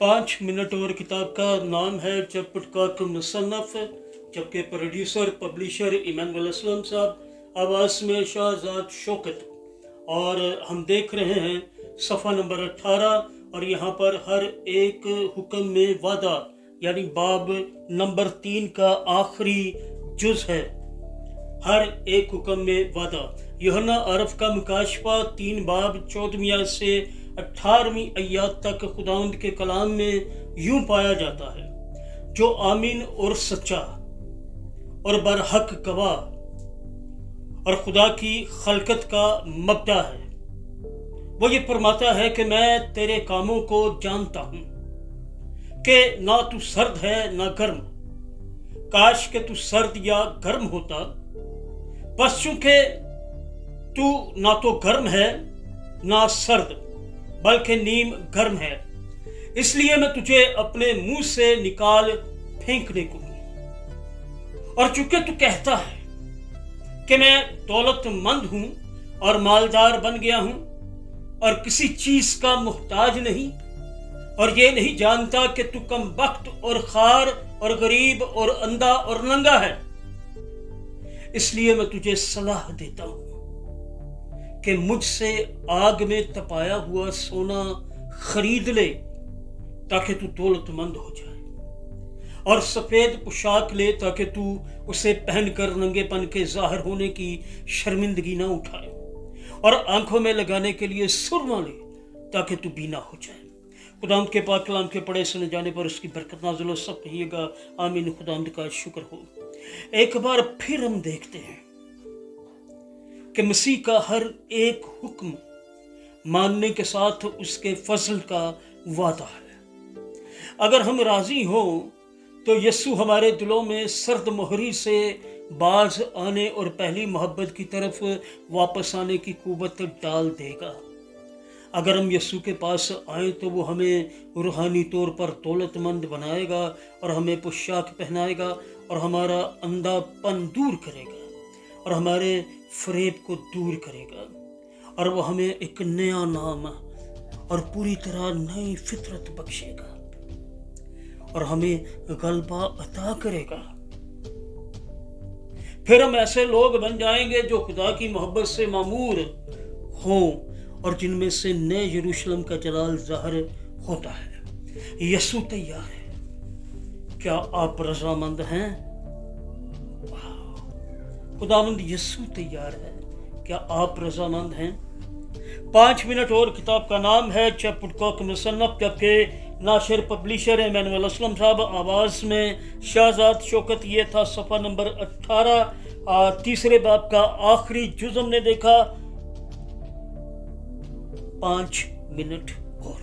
5 minute और किताब का नाम है चटपट मुसन्नफ, जबकि प्रोड्यूसर पब्लिशर इमानुअल असलम साहब, आवाज़ में शाहजाद शौकत। और हम देख रहे हैं सफ़ा नंबर 18 और यहाँ पर हर एक हुक्म में वादा यानी बाब नंबर 3 का आखिरी जुज है। हर एक हुक्म में वादा। यूहन्ना अरफ का मुकाशफा 3 बाब 14 से 18वीं आयत तक खुदावंद के कलाम में यूं पाया जाता है, जो आमीन और सच्चा और बरहक गवाह और खुदा की खलकत का मबदा है, वो ये फरमाता है कि मैं तेरे कामों को जानता हूं कि ना तू सर्द है ना गर्म। काश के तू सर्द या गर्म होता, बस चूंकि तू ना तो गर्म है ना सर्द बल्कि नीम गर्म है, इसलिए मैं तुझे अपने मुंह से निकाल फेंकने को हूं। और चूंकि तू कहता है कि मैं दौलतमंद हूं और मालदार बन गया हूं और किसी चीज का मुहताज नहीं, और ये नहीं जानता कि तू कमबख्त और खार और गरीब और अंधा और नंगा है, इसलिए मैं तुझे सलाह देता हूं कि मुझसे आग में तपाया हुआ सोना खरीद ले ताकि तू दौलतमंद हो जाए, और सफेद पोशाक ले ताकि तू उसे पहनकर नंगेपन के जाहिर होने की शर्मिंदगी ना उठाए, और आंखों में लगाने के लिए सुरमा ले ताकि तू बीना हो जाए। खुदावंद के पाक कलाम के पढ़े सुने जाने पर उसकी बरकत नाज़िल हो। सब कहिएगा आमीन। खुदावंद का शुक्र हो। एक बार फिर हम देखते हैं कि मसीह का हर एक हुक्म मानने के साथ उसके फजल का वादा है। अगर हम राजी हों तो यीशु हमारे दिलों में सर्द मोहरी से बाज आने और पहली मोहब्बत की तरफ वापस आने की कुव्वत डाल देगा। अगर हम यीशु के पास आए तो वो हमें रूहानी तौर पर दौलतमंद बनाएगा और हमें पोशाक पहनाएगा और हमारा अंधापन दूर करेगा और हमारे फरेब को दूर करेगा, और वो हमें एक नया नाम और पूरी तरह नई फितरत बख्शेगा और हमें गलबा अता करेगा। फिर हम ऐसे लोग बन जाएंगे जो खुदा की मोहब्बत से मामूर हों और जिनमें से नए यरूशलेम का जलाल ज़ाहिर होता है। यीशु तैयार है, क्या आप रज़ामंद हैं? खुदावंद यीशु तैयार है, क्या आप रज़ामंद हैं? 5 मिनट और किताब का नाम है चटपट मुसन्नफ, जबकि नाशिर पब्लिशर है इमानुअल असलम साहब, आवाज़ में शाहजाद शौकत। ये था सफ़ा नंबर 18, तीसरे बाब का आखिरी जुज़ हमने देखा। 5 मिनट और।